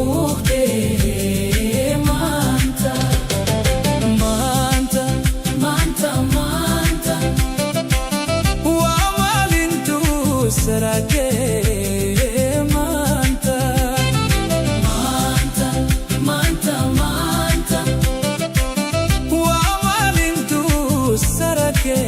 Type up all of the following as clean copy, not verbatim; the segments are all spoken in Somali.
muhte manta manta manta manta wa malintu sarake manta manta manta manta wa malintu sarake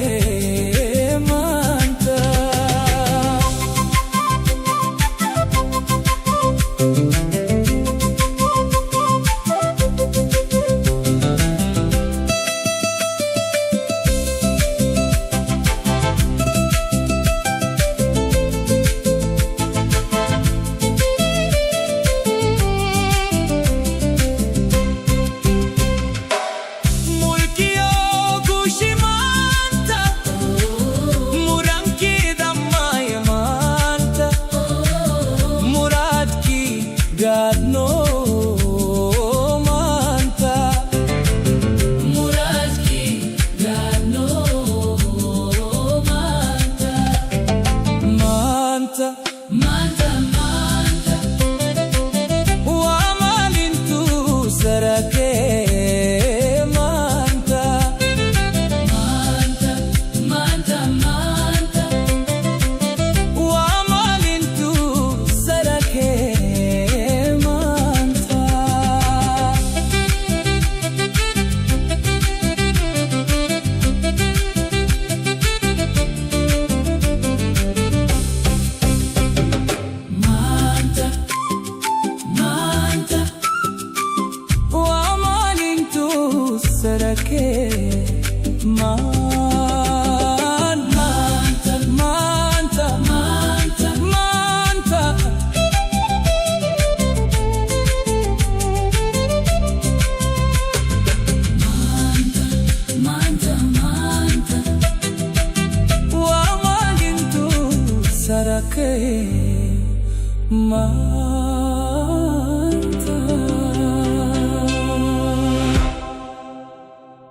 God no manta murad ki God no manta manta manta manta wa malintu sarake manta manta manta manta wa malintu sarake sarake manta manta manta manta manta manta wa malintu sarake manta